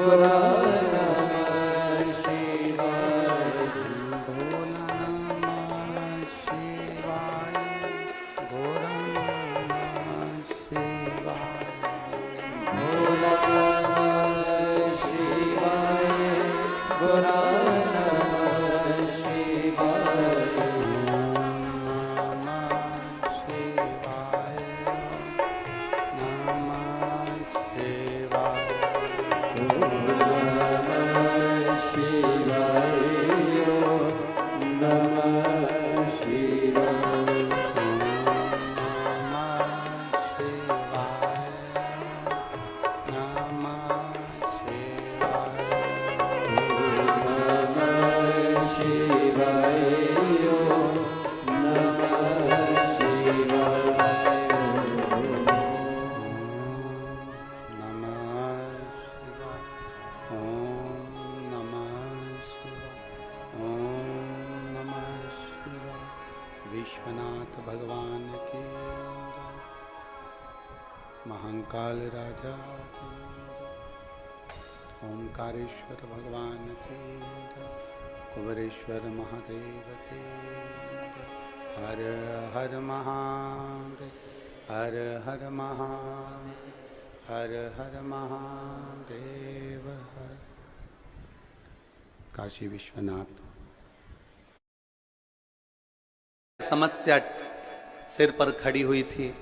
गोरा नमः शिवाय, भोला नमः शिवाय, गोरा नमः शिवाय, भोला नमः शिवाय, गोरा नमः शिवाय, विश्वनाथ भगवान की जय, महाकाल राजा की जय, ओंकारेश्वर भगवान की जय, कुबेरेश्वर महादेव की जय। हर हर महादेव, हर हर महादेव, हर हर महादेव, हर। काशी विश्वनाथ। समस्या सिर पर खड़ी हुई थी,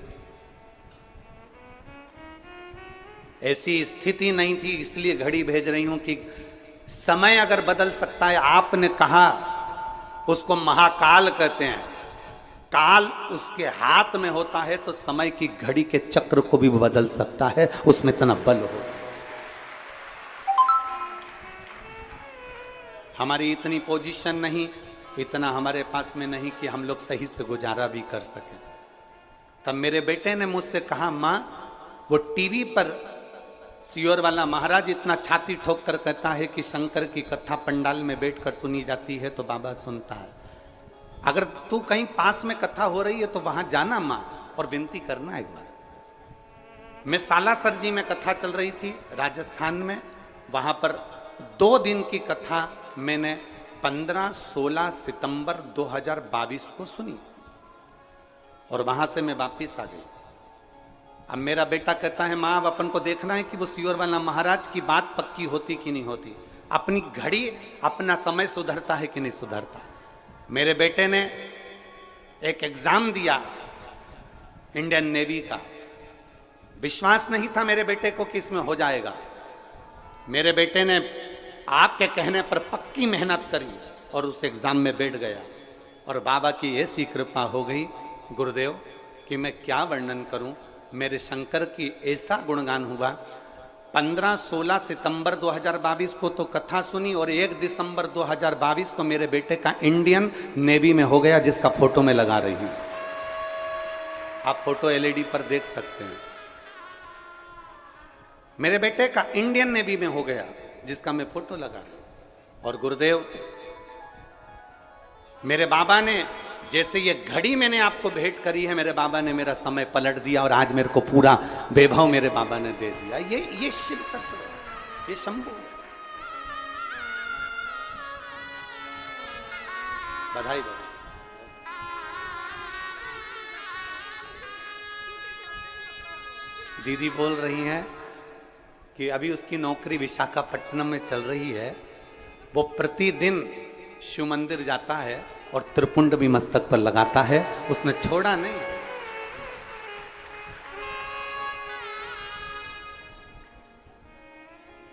ऐसी स्थिति नहीं थी, इसलिए घड़ी भेज रही हूं कि समय अगर बदल सकता है, आपने कहा उसको महाकाल कहते हैं, काल उसके हाथ में होता है तो समय की घड़ी के चक्र को भी बदल सकता है, उसमें इतना बल हो। हमारी इतनी पोजीशन नहीं, इतना हमारे पास में नहीं कि हम लोग सही से गुजारा भी कर सकें। तब मेरे बेटे ने मुझसे कहा, माँ वो टीवी पर सियोर वाला महाराज इतना छाती ठोक कर कहता है कि शंकर की कथा पंडाल में बैठकर सुनी जाती है तो बाबा सुनता है, अगर तू कहीं पास में कथा हो रही है तो वहां जाना माँ और विनती करना एक बार। मैं सालासर जी में कथा चल रही थी राजस्थान में, वहां पर 2 दिन की कथा मैंने 15-16 सितंबर 2022 को सुनी और वहां से मैं वापिस आ गई। अब मेरा बेटा कहता है, माँ अब अपन को देखना है कि वो सियोर वाला महाराज की बात पक्की होती कि नहीं होती, अपनी घड़ी अपना समय सुधरता है कि नहीं सुधरता। मेरे बेटे ने एक एग्जाम दिया इंडियन नेवी का, विश्वास नहीं था मेरे बेटे को कि इसमें हो जाएगा। मेरे बेटे ने आपके कहने पर पक्की मेहनत करी और उस एग्जाम में बैठ गया और बाबा की ऐसी कृपा हो गई गुरुदेव कि मैं क्या वर्णन करूं। मेरे शंकर की ऐसा गुणगान हुआ। 15-16 सितंबर 2022 को तो कथा सुनी और 1 दिसंबर 2022 को मेरे बेटे का इंडियन नेवी में हो गया, जिसका फोटो मैं लगा रही हूं। आप फोटो एलईडी पर देख सकते हैं। मेरे बेटे का इंडियन नेवी में हो गया, जिसका मैं फोटो लगा रहा हूं। और गुरुदेव मेरे बाबा ने, जैसे ये घड़ी मैंने आपको भेंट करी है, मेरे बाबा ने मेरा समय पलट दिया और आज मेरे को पूरा वैभव मेरे बाबा ने दे दिया। ये शिव तत्व, ये शंभु। बधाई बधाई। दीदी बोल रही हैं कि अभी उसकी नौकरी विशाखापट्टनम में चल रही है, वो प्रतिदिन शिव मंदिर जाता है और त्रिपुंड भी मस्तक पर लगाता है, उसने छोड़ा नहीं।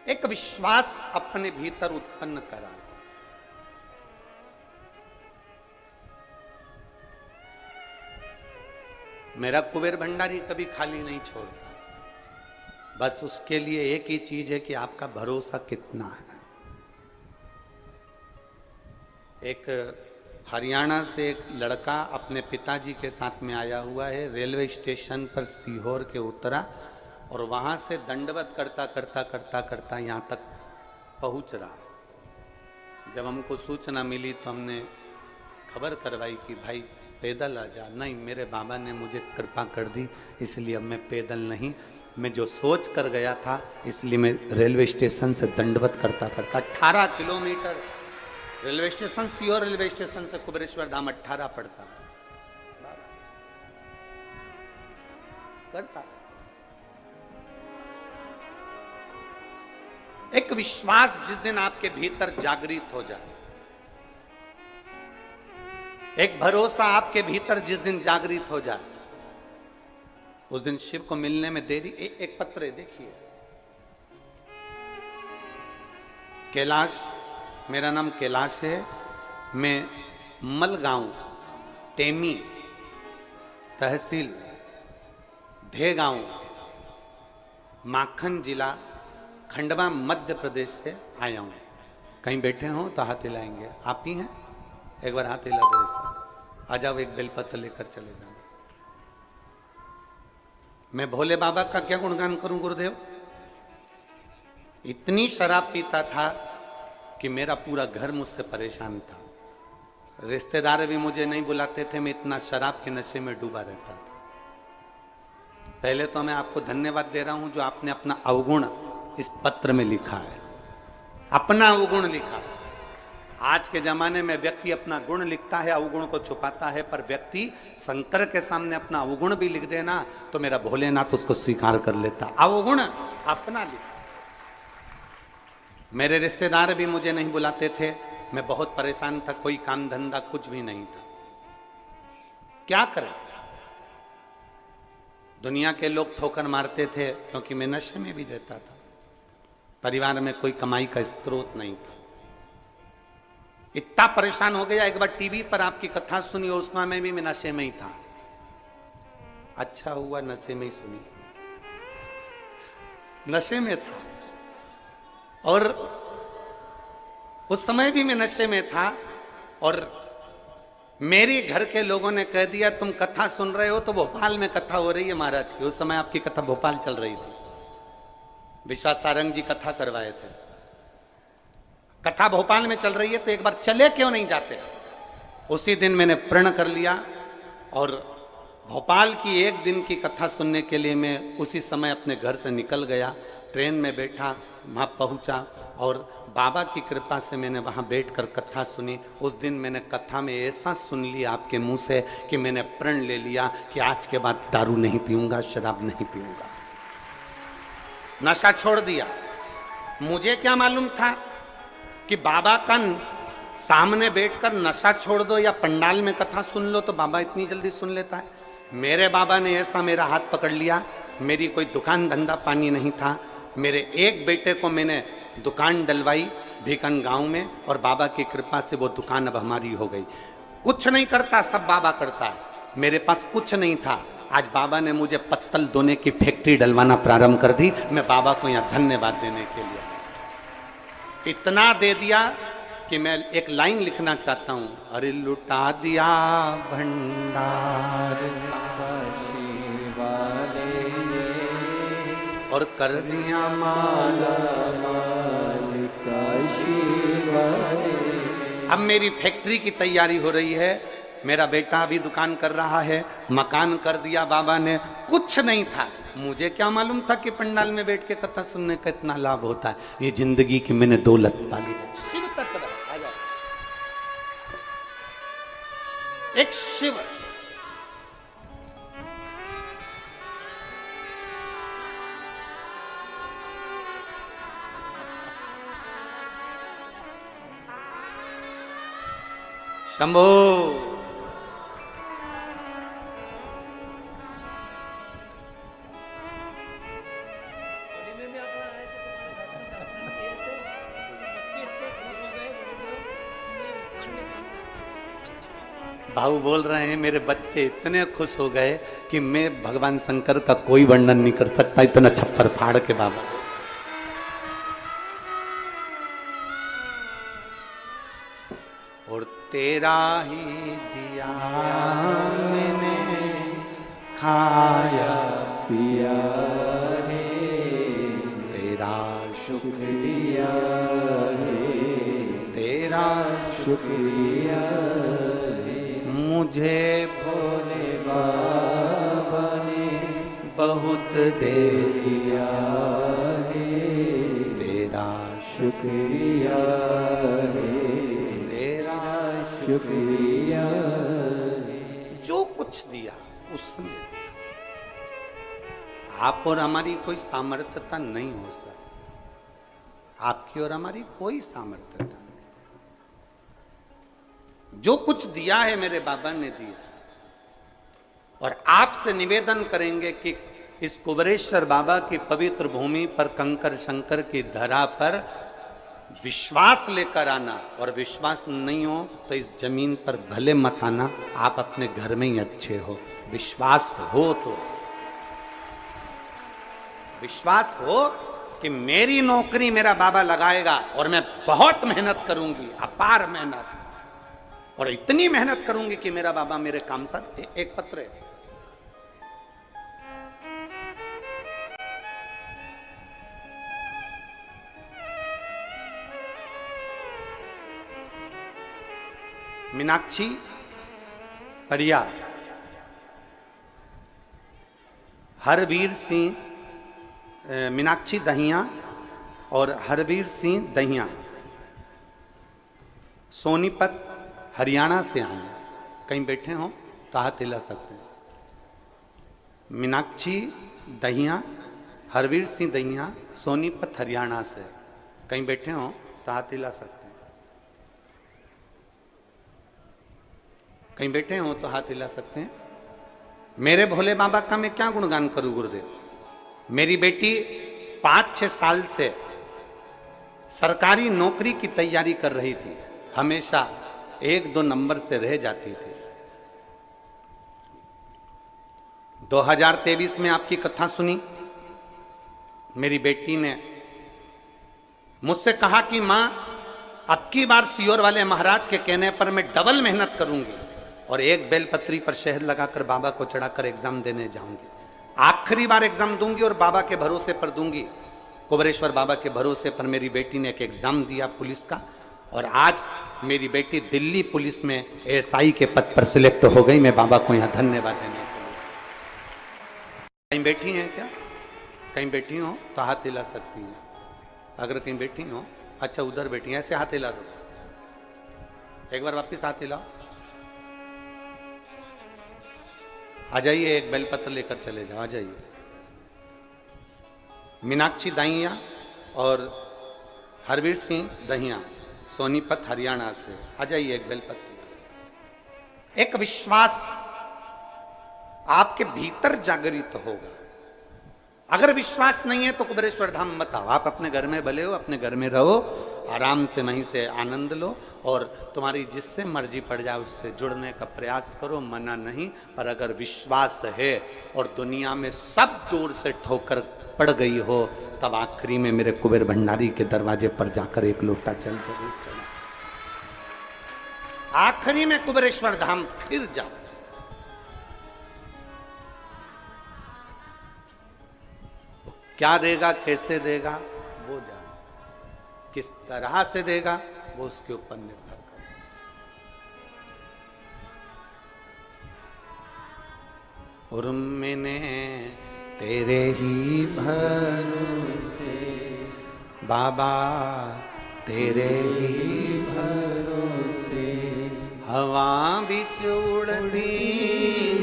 एक विश्वास अपने भीतर उत्पन्न करा। मेरा कुबेर भंडारी कभी खाली नहीं छोड़ता, बस उसके लिए एक ही चीज है कि आपका भरोसा कितना है। एक हरियाणा से एक लड़का अपने पिताजी के साथ में आया हुआ है, रेलवे स्टेशन पर सीहोर के उतरा और वहां से दंडवत करता करता करता करता यहाँ तक पहुंच रहा। जब हमको सूचना मिली तो हमने खबर करवाई कि भाई पैदल आ जा। नहीं, मेरे बाबा ने मुझे कृपा कर दी, इसलिए अब मैं पैदल नहीं, मैं जो सोच कर गया था, इसलिए मैं रेलवे स्टेशन से दंडवत करता करता 18 kilometre railway station, Sehore railway station से कुबेरेश्वर धाम 18 पड़ता करता। एक विश्वास जिस दिन आपके भीतर जागृत हो जाए, एक भरोसा आपके भीतर जिस दिन जागृत हो जाए, उस दिन शिव को मिलने में देरी। एक पत्र है, देखिए। कैलाश, मेरा नाम कैलाश है, मैं मलगांव, टेमी तहसील, धेगांव, माखन जिला, खंडवा, मध्य प्रदेश से आया हूं। कहीं बैठे हो तो हाथ हिलाएंगे। आप ही हैं? एक बार हाथ हिला दो ऐसा। आ जाओ, एक बेलपत्र लेकर चले जाओ। मैं भोले बाबा का क्या गुणगान करूं गुरुदेव? इतनी शराब पीता था कि मेरा पूरा घर मुझसे परेशान था। रिश्तेदार भी मुझे नहीं बुलाते थे, मैं इतना शराब के नशे में डूबा रहता था। पहले तो मैं आपको धन्यवाद दे रहा हूं जो आपने अपना अवगुण इस पत्र में लिखा है, अपना अवगुण लिखा। आज के जमाने में व्यक्ति अपना गुण लिखता है, अवगुण को छुपाता है, पर व्यक्ति शंकर के सामने अपना अवगुण भी लिख देना तो मेरा भोलेनाथ उसको स्वीकार कर लेता। अवगुण अपना लिखा। मेरे रिश्तेदार भी मुझे नहीं बुलाते थे, मैं बहुत परेशान था, कोई काम धंधा कुछ भी नहीं था। क्या करें? दुनिया के लोग ठोकर मारते थे क्योंकि मैं नशे में भी रहता था। परिवार में कोई कमाई का स्रोत नहीं था। इतना परेशान हो गया, एक बार टीवी पर आपकी कथा सुनी और उसमें मैं भी नशे में ही था। अच्छा हुआ नशे में ही सुनी, नशे में था। और उस समय भी मैं नशे में था और मेरे घर के लोगों ने कह दिया तुम कथा सुन रहे हो तो भोपाल में कथा हो रही है महाराज की। उस समय आपकी कथा भोपाल चल रही थी, विश्वास सारंग जी कथा करवाए थे। कथा भोपाल में चल रही है तो एक बार चले क्यों नहीं जाते? उसी दिन मैंने प्रण कर लिया और भोपाल की एक दिन की कथा सुनने के लिए मैं उसी समय अपने घर से निकल गया। ट्रेन में बैठा, वहाँ पहुँचा और बाबा की कृपा से मैंने वहाँ बैठकर कथा सुनी। उस दिन मैंने कथा में ऐसा सुन लिया आपके मुंह से कि मैंने प्रण ले लिया कि आज के बाद दारू नहीं पीऊंगा, शराब नहीं पीऊंगा, नशा छोड़ दिया। मुझे क्या मालूम था कि बाबा का सामने बैठकर नशा छोड़ दो या पंडाल में कथा सुन लो तो बाबा इतनी जल्दी सुन लेता है। मेरे बाबा ने ऐसा मेरा हाथ पकड़ लिया। मेरी कोई दुकान धंधा पानी नहीं था। मेरे एक बेटे को मैंने दुकान डलवाई भीकन गांव में और बाबा की कृपा से वो दुकान अब हमारी हो गई। कुछ नहीं करता, सब बाबा करता है। मेरे पास कुछ नहीं था, आज बाबा ने मुझे पत्तल धोने की फैक्ट्री डलवाना प्रारंभ कर दी। मैं बाबा को यहाँ धन्यवाद देने के लिए इतना दे दिया कि मैं एक लाइन लिखना चाहता हूँ। अरे लुटा दिया भंडार और कर दिया माला अब मेरी फैक्ट्री की तैयारी हो रही है। मेरा बेटा भी दुकान कर रहा है, मकान कर दिया बाबा ने। कुछ नहीं था, मुझे क्या मालूम था कि पंडाल में बैठ के कथा सुनने का इतना लाभ होता है। ये जिंदगी की मैंने दौलत पाली। शिव तत्व आ जाओ। एक शिव शंभो भाऊ बोल रहे हैं मेरे बच्चे इतने खुश हो गए कि मैं भगवान शंकर का कोई वर्णन नहीं कर सकता, इतना छप्पर फाड़ के बाबा। और तेरा ही दिया मैंने खाया पिया है, तेरा शुक्रिया है, तेरा शुक्रिया मुझे भोले बाबा ने बहुत बहुत दे दिया है, तेरा शुक्रिया है, तेरा शुक्रिया है। जो कुछ दिया उसने दिया। आप और हमारी कोई सामर्थ्यता नहीं हो सकती, आपकी और हमारी कोई सामर्थ्यता नहीं। जो कुछ दिया है मेरे बाबा ने दिया। और आपसे निवेदन करेंगे कि इस कुबेरेश्वर बाबा की पवित्र भूमि पर, कंकर शंकर की धरा पर विश्वास लेकर आना, और विश्वास नहीं हो तो इस जमीन पर भले मत आना, आप अपने घर में ही अच्छे हो। विश्वास हो तो, विश्वास हो कि मेरी नौकरी मेरा बाबा लगाएगा और मैं बहुत मेहनत करूंगी, अपार मेहनत, और इतनी मेहनत करूंगी कि मेरा बाबा मेरे काम साथ। एक पत्र है, मीनाक्षी परिया, हरवीर सिंह, मीनाक्षी दहिया और हरवीर सिंह दहिया सोनीपत हरियाणा से आए हैं। कहीं बैठे हो तो हाथ हिला सकते हैं। मीनाक्षी दहिया, हरवीर सिंह दहिया, सोनीपत हरियाणा से। कहीं बैठे हो तो हाथ हिला सकते हैं। कहीं बैठे हो तो हाथ हिला सकते हैं। मेरे भोले बाबा का मैं क्या गुणगान करूं गुरुदेव। मेरी बेटी 5-6 साल से सरकारी नौकरी की तैयारी कर रही थी, हमेशा 1-2 नंबर से रह जाती थी। 2023 में आपकी कथा सुनी, मेरी बेटी ने मुझसे कहा कि मां, अब की बार सियोर वाले महाराज के कहने पर मैं डबल मेहनत करूंगी और एक बेलपत्री पर शहद लगाकर बाबा को चढ़ाकर एग्जाम देने जाऊंगी। आखिरी बार एग्जाम दूंगी और बाबा के भरोसे पर दूंगी। कुबेरेश्वर बाबा के भरोसे पर मेरी बेटी ने एक एग्जाम दिया पुलिस का, और आज मेरी बेटी दिल्ली पुलिस में एएसआई के पद पर सिलेक्ट हो गई। मैं बाबा को यहां धन्यवाद देने के लिए। कहीं बैठी हैं क्या? कहीं बैठी हो तो हाथ हिला सकती हैं। अगर कहीं बैठी हो, अच्छा उधर बैठी हैं, ऐसे हाथ हिला दो। एक बार वापिस हाथ हिलाओ। आ जाइए, एक बेलपत्र लेकर चले जाओ, आ जाइए। मीनाक्षी दहिया और हरवीर सिंह दहिया सोनीपत हरियाणा से, आ जाइए, एक बेलपत्र। एक विश्वास आपके भीतर जागृत होगा। अगर विश्वास नहीं है तो कुबेरेश्वर धाम मत आओ। आप अपने घर में भले हो, अपने घर में रहो, आराम से वहीं से आनंद लो, और तुम्हारी जिससे मर्जी पड़ जाए उससे जुड़ने का प्रयास करो, मना नहीं। पर अगर विश्वास है और दुनिया में सब दूर से ठोकर पड़ गई हो, तब आखिरी में मेरे कुबेर भंडारी के दरवाजे पर जाकर एक लोटा जल जरूर चढ़ा। आखिरी में कुबेरेश्वर धाम फिर जाओ। क्या देगा, कैसे देगा वो जाने, किस तरह से देगा वो उसके ऊपर निर्भर करता। और मैंने तेरे ही भरोसे बाबा, तेरे ही भरोसे हवा बिच उड़ती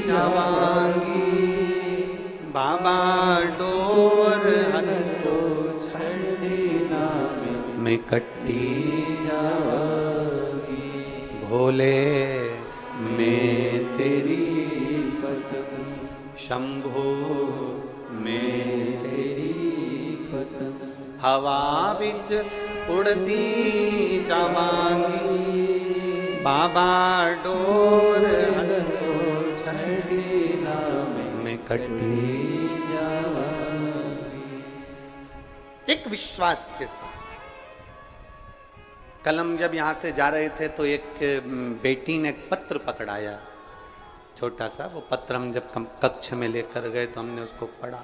जावांगी बाबा, डोर हटो छड़ना मैं कट्टी जावांगी, भोले मैं तेरी पतंग शंभो मैं तेरी पतंग, हवा बिच उड़ती जावांगी बाबा, डोर हटो छड़ना मैं कट्टी। एक विश्वास के साथ कल हम जब यहां से जा रहे थे तो एक बेटी ने एक पत्र पकड़ाया, छोटा सा। वो पत्र हम जब कक्ष में लेकर गए तो हमने उसको पढ़ा।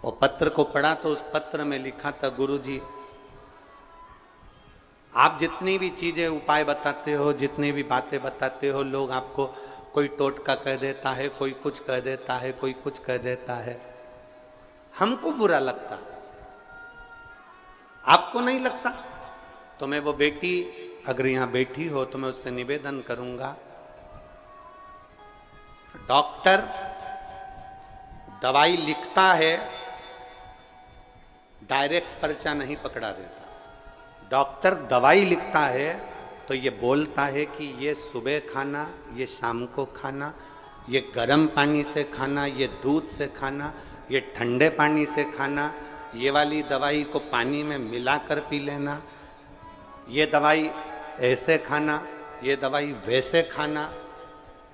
वो पत्र को पढ़ा तो उस पत्र में लिखा था, गुरुजी आप जितनी भी चीजें उपाय बताते हो, जितनी भी बातें बताते हो, लोग आपको कोई टोटका कह देता है, कोई कुछ कह देता है, कोई कुछ कह देता है। हमको बुरा लगता, आपको नहीं लगता? तो मैं वो बेटी अगर यहां बैठी हो तो मैं उससे निवेदन करूंगा, डॉक्टर दवाई लिखता है, डायरेक्ट पर्चा नहीं पकड़ा देता। डॉक्टर दवाई लिखता है तो ये बोलता है कि ये सुबह खाना, ये शाम को खाना, ये गर्म पानी से खाना, ये दूध से खाना, ये ठंडे पानी से खाना, ये वाली दवाई को पानी में मिलाकर पी लेना, ये दवाई ऐसे खाना, ये दवाई वैसे खाना।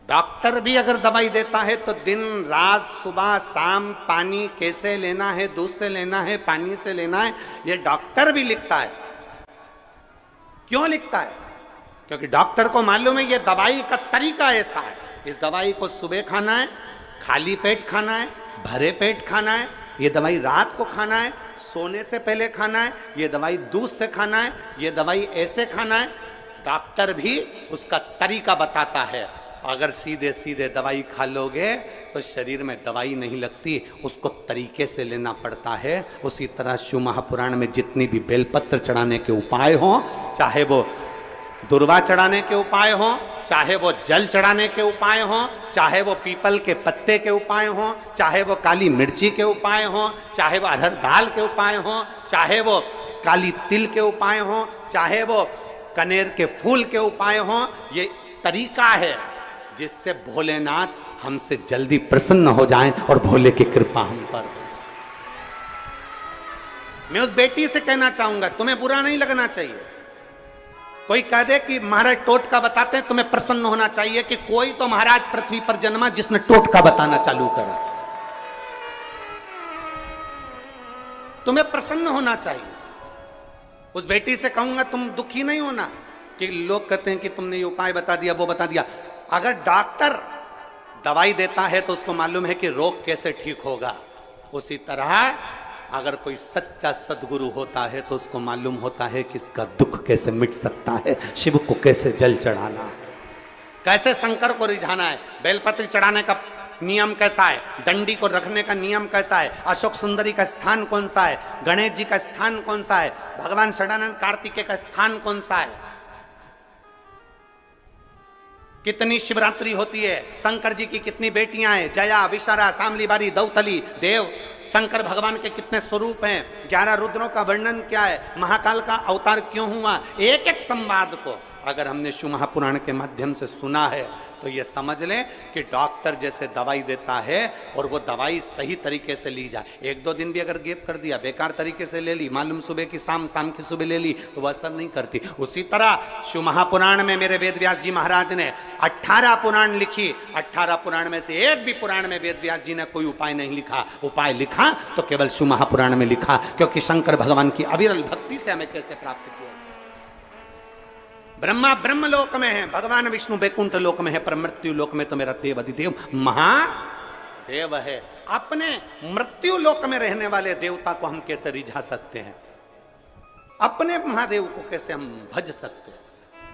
डॉक्टर भी अगर दवाई देता है तो दिन रात सुबह शाम पानी कैसे लेना है, दूध से लेना है, पानी से लेना है, ये डॉक्टर भी लिखता है। क्यों लिखता है? क्योंकि डॉक्टर को मालूम है ये दवाई का तरीका ऐसा है। इस दवाई को सुबह खाना है, खाली पेट खाना है, भरे पेट खाना है, ये दवाई रात को खाना है, सोने से पहले खाना है, ये दवाई दूध से खाना है, ये दवाई ऐसे खाना है। डॉक्टर भी उसका तरीका बताता है। अगर सीधे सीधे दवाई खा लोगे तो शरीर में दवाई नहीं लगती, उसको तरीके से लेना पड़ता है। उसी तरह शिव महापुराण में जितनी भी बेलपत्र चढ़ाने के उपाय हों, चाहे वो दुर्वा चढ़ाने के उपाय हों, चाहे वो जल चढ़ाने के उपाय हों, चाहे वो पीपल के पत्ते के उपाय हों, चाहे वो काली मिर्ची के उपाय हों, चाहे वो अरहर दाल के उपाय हों, चाहे वो काली तिल के उपाय हों, चाहे वो कनेर के फूल के उपाय हों, ये तरीका है जिससे भोलेनाथ हमसे जल्दी प्रसन्न हो जाएं और भोले की कृपा हम पर। मैं उस बेटी से कहना चाहूंगा, तुम्हें बुरा नहीं लगना चाहिए। कोई कह दे कि महाराज टोटका बताते हैं, तुम्हें प्रसन्न होना चाहिए कि कोई तो महाराज पृथ्वी पर जन्मा जिसने टोटका बताना चालू करा। तुम्हें प्रसन्न होना चाहिए। उस बेटी से कहूंगा तुम दुखी नहीं होना कि लोग कहते हैं कि तुमने ये उपाय बता दिया, वो बता दिया। अगर डॉक्टर दवाई देता है तो उसको मालूम है कि रोग कैसे ठीक होगा। उसी तरह अगर कोई सच्चा सदगुरु होता है तो उसको मालूम होता है कि इसका दुख कैसे मिट सकता है, शिव को कैसे जल चढ़ाना है, कैसे शंकर को रिझाना है, बेलपत्र चढ़ाने का नियम कैसा है, डंडी को रखने का नियम कैसा है, अशोक सुंदरी का स्थान कौन सा है, गणेश जी का स्थान कौन सा है, भगवान षडानंद कार्तिकेय का स्थान कौन सा है, कितनी शिवरात्रि होती है, शंकर जी की कितनी बेटियां हैं, जया, विशारा, शामली बारी, दौतली, देव। शंकर भगवान के कितने स्वरूप हैं, 11 रुद्रों का वर्णन क्या है, महाकाल का अवतार क्यों हुआ। एक एक संवाद को अगर हमने शिव महापुराण के माध्यम से सुना है तो ये समझ लें कि डॉक्टर जैसे दवाई देता है और वो दवाई सही तरीके से ली जाए। 1-2 दिन भी अगर गैप कर दिया, बेकार तरीके से ले ली, मालूम सुबह की शाम, शाम की सुबह ले ली तो वह असर नहीं करती। उसी तरह शिव महापुराण में मेरे वेद व्यास जी महाराज ने 18 पुराण लिखी। 18 पुराण में से एक भी पुराण में वेद व्यास जी ने कोई उपाय नहीं लिखा। उपाय लिखा तो केवल शिव महापुराण में लिखा, क्योंकि शंकर भगवान की अविरल भक्ति से हमें कैसे प्राप्त किया। ब्रह्मा ब्रह्म लोक में है, भगवान विष्णु वैकुंठ लोक में है, पर मृत्यु लोक में तो मेरा देव अधिदेव महादेव है। अपने मृत्यु लोक में रहने वाले देवता को हम कैसे रिझा सकते हैं, अपने महादेव को कैसे हम भज सकते हैं।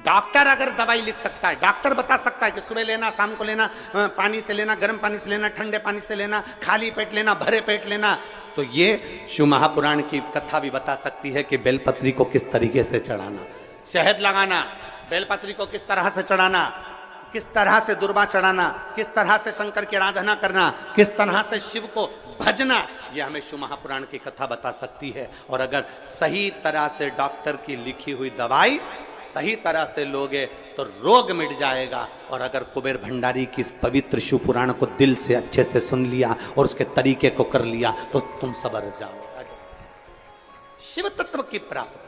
डॉक्टर अगर दवाई लिख सकता है, डॉक्टर बता सकता है कि सुबह लेना, शाम को लेना, पानी से लेना, गर्म पानी से लेना, ठंडे पानी से लेना, खाली पेट लेना, भरे पेट लेना, तो ये शिव महापुराण की कथा भी बता सकती है कि बेलपत्री को किस तरीके से चढ़ाना, शहद लगाना, बेलपत्री को किस तरह से चढ़ाना, किस तरह से दुर्वा चढ़ाना, किस तरह से शंकर की आराधना करना, किस तरह से शिव को भजना, यह हमें शिव महापुराण की कथा बता सकती है। और अगर सही तरह से डॉक्टर की लिखी हुई दवाई सही तरह से लोगे तो रोग मिट जाएगा। और अगर कुबेर भंडारी की इस पवित्र शिव पुराण को दिल से अच्छे से सुन लिया और उसके तरीके को कर लिया तो तुम सबर जाओ शिव तत्व की प्राप्ति।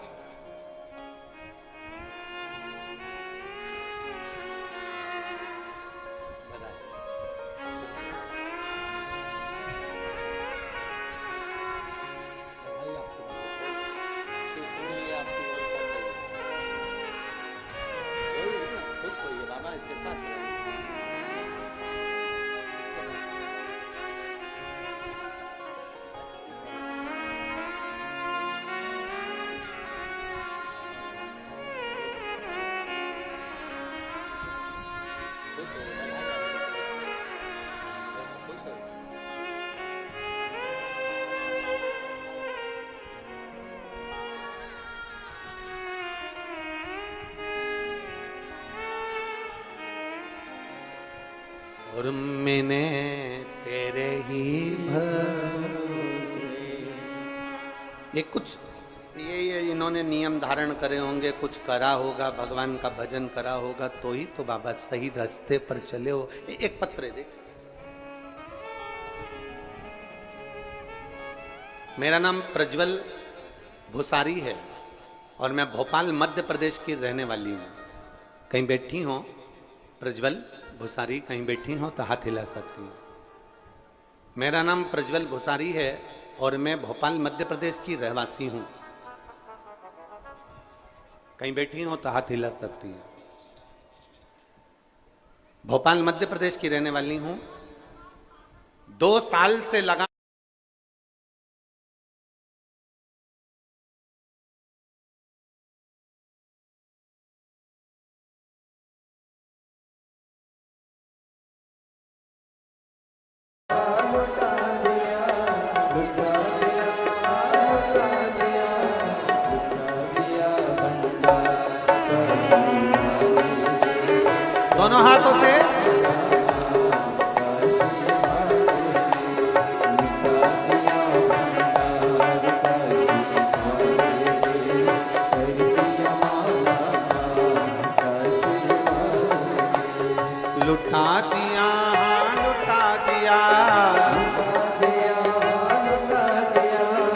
और मैंने तेरे ही भरोसे। ये कुछ ये इन्होंने नियम धारण करे होंगे, कुछ करा होगा, भगवान का भजन करा होगा, तो ही तो बाबा सही रास्ते पर चले हो। एक पत्र देख, मेरा नाम प्रज्वल भुसारी है और मैं भोपाल मध्य प्रदेश की रहने वाली हूँ। कहीं बैठी हो प्रज्वल भुसारी, कहीं बैठी हो तो हाथ हिला सकती हूँ। मेरा नाम प्रज्वल भुसारी है और मैं भोपाल मध्य प्रदेश की रहवासी हूँ। कहीं बैठी हो तो हाथ हिला सकती हूँ। भोपाल मध्य प्रदेश की रहने वाली हूँ। 2 साल से लगा दोनों हाथों से लुटा दिया, लुटा दिया,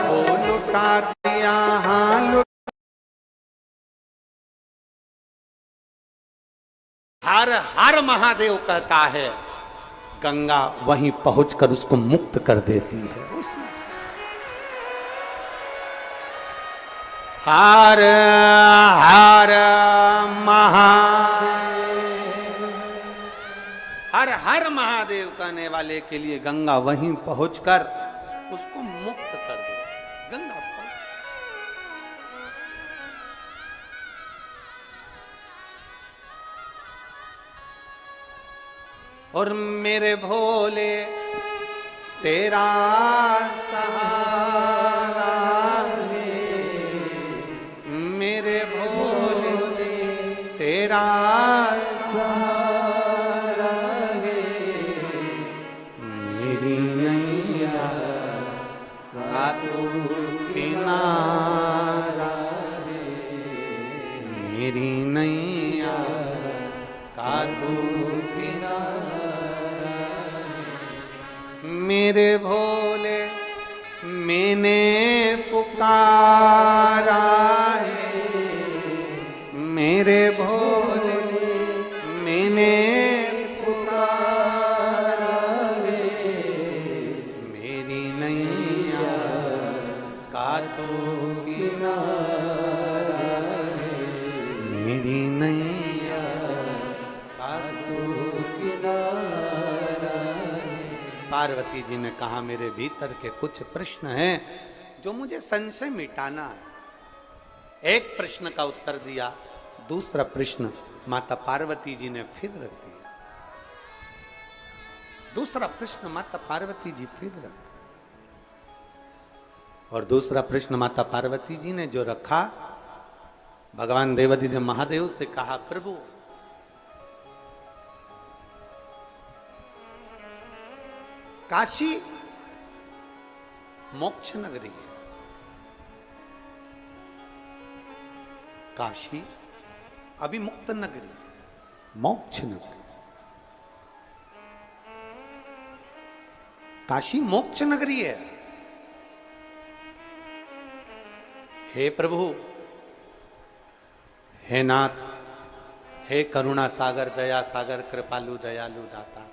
ओ लुटा दिया, हाँ हर हर महादेव कहता है, गंगा वहीं पहुंचकर उसको मुक्त कर देती है। हर हर हर हर महादेव कहने वाले के लिए गंगा वहीं पहुंचकर उसको मुक्त कर दे। गंगा पहुंच, और मेरे भोले तेरा सहारा है, मेरे भोले तेरा सहारा है, मेरी नैया का तू किनारा है, मेरी नैया का तू किनारा। मेरे भोले मैंने पुकारा है, मेरे भोले मैंने पुकारा है, मेरी नैया का तो किनारा है, मेरी नैया का तो किनारा। पार्वती जी ने कहा, मेरे भीतर के कुछ प्रश्न हैं जो मुझे संशय मिटाना है। एक प्रश्न का उत्तर दिया, दूसरा प्रश्न माता पार्वती जी ने फिर रख दिया। दूसरा प्रश्न माता पार्वती जी फिर रख दिया, और दूसरा प्रश्न माता पार्वती जी ने जो रखा, भगवान देवाधिदेव महादेव से कहा, प्रभु काशी मोक्ष नगरी है, काशी अभी मुक्त नगरी, मोक्ष नगरी, काशी मोक्ष नगरी है। हे प्रभु, हे नाथ, हे करुणा सागर, दया सागर, कृपालु दयालु दाता,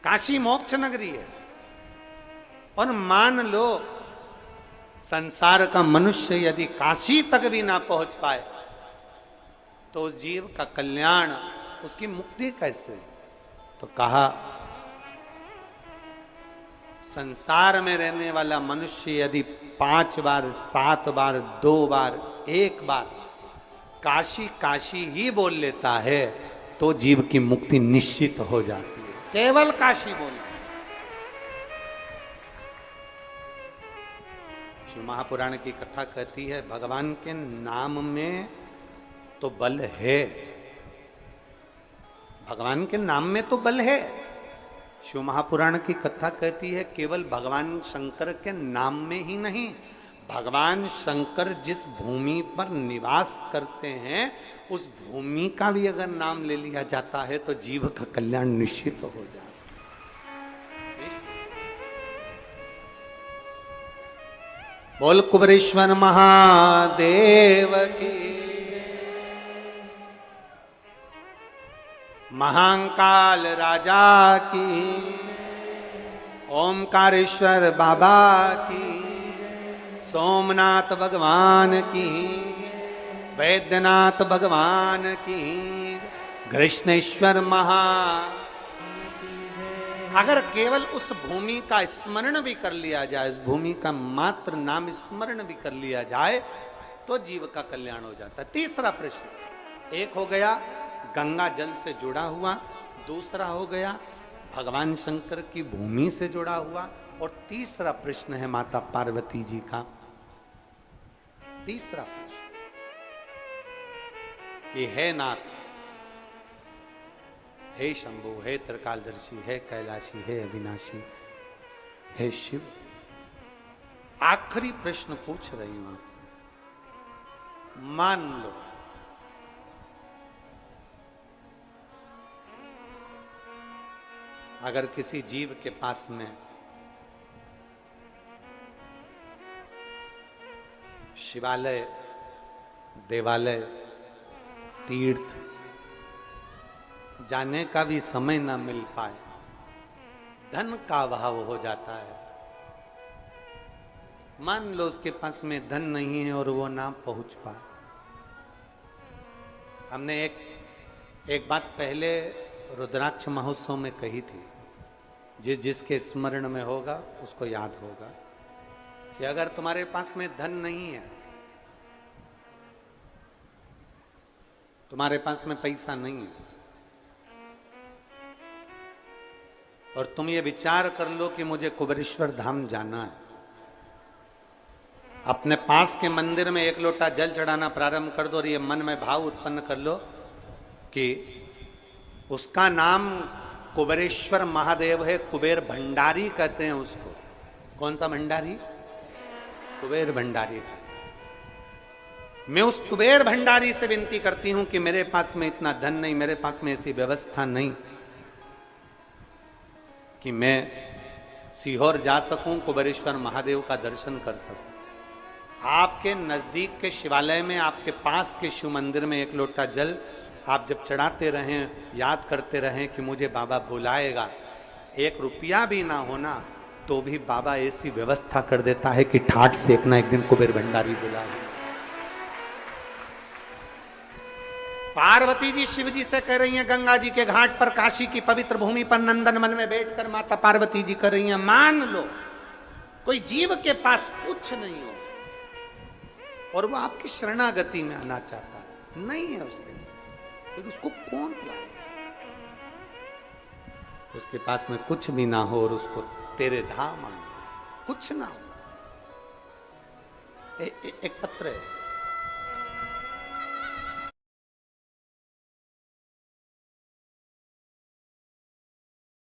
काशी मोक्ष नगरी है। और मान लो संसार का मनुष्य यदि काशी तक भी ना पहुंच पाए तो उस जीव का कल्याण, उसकी मुक्ति कैसे? तो कहा, संसार में रहने वाला मनुष्य यदि 5 बार, 7 बार, 2 बार, 1 बार काशी काशी ही बोल लेता है तो जीव की मुक्ति निश्चित हो जाती है। केवल काशी बोलना। शिव महापुराण की कथा कहती है, भगवान के नाम में तो बल है, भगवान के नाम में तो बल है। शिव महापुराण की कथा कहती है केवल भगवान शंकर के नाम में ही नहीं, भगवान शंकर जिस भूमि पर निवास करते हैं उस भूमि का भी अगर नाम ले लिया जाता है तो जीव का कल्याण निश्चित हो जाता है। बोल कुबरेश्वर महादेव की, महाकाल राजा की, ओमकारेश्वर बाबा की, सोमनाथ भगवान की, वैद्यनाथ भगवान की, कृष्णेश्वर महा। अगर केवल उस भूमि का स्मरण भी कर लिया जाए, उस भूमि का मात्र नाम स्मरण भी कर लिया जाए तो जीव का कल्याण हो जाता है। तीसरा प्रश्न, एक हो गया गंगा जल से जुड़ा हुआ, दूसरा हो गया भगवान शंकर की भूमि से जुड़ा हुआ, और तीसरा प्रश्न है माता पार्वती जी का। तीसरा प्रश्न ये है नाथ, हे शंभु, हे त्रिकालदर्शी, हे कैलाशी, हे अविनाशी, हे शिव। आखिरी प्रश्न पूछ रही हूं आपसे, मान लो अगर किसी जीव के पास में शिवालय, देवालय, तीर्थ जाने का भी समय ना मिल पाए, धन का अभाव हो जाता है, मान लो उसके पास में धन नहीं है और वो ना पहुंच पाए। हमने एक बात पहले रुद्राक्ष महोत्सव में कही थी, जिसके स्मरण में होगा उसको याद होगा कि अगर तुम्हारे पास में धन नहीं है, तुम्हारे पास में पैसा नहीं है, और तुम ये विचार कर लो कि मुझे कुबेरेश्वर धाम जाना है, अपने पास के मंदिर में एक लोटा जल चढ़ाना प्रारंभ कर दो और ये मन में भाव उत्पन्न कर लो कि उसका नाम कुबेरेश्वर महादेव है, कुबेर भंडारी कहते हैं उसको। कौन सा भंडारी? कुबेर भंडारी का। मैं उस कुबेर भंडारी से विनती करती हूं कि मेरे पास में इतना धन नहीं, मेरे पास में ऐसी व्यवस्था नहीं कि मैं सीहोर जा सकूं, कुबेरेश्वर महादेव का दर्शन कर सकूं। आपके नजदीक के शिवालय में, आपके पास के शिव मंदिर में एक लोटा जल आप जब चढ़ाते रहें, याद करते रहें कि मुझे बाबा बुलाएगा, 1 रुपया भी ना होना तो भी बाबा ऐसी व्यवस्था कर देता है कि ठाट से एक ना एक दिन कुबेर भंडारी बुलाए। पार्वती जी शिव जी से कह रही हैं, गंगा जी के घाट पर, काशी की पवित्र भूमि पर नंदन वन में बैठकर माता पार्वती जी कर रही हैं, मान लो कोई जीव के पास कुछ नहीं हो और वो आपकी शरणागति में आना चाहता है, नहीं है उसके, फिर उसको कौन बुलाए? उसके पास में कुछ भी ना हो और उसको तेरे धाम आना, कुछ ना हो। एक पत्र है,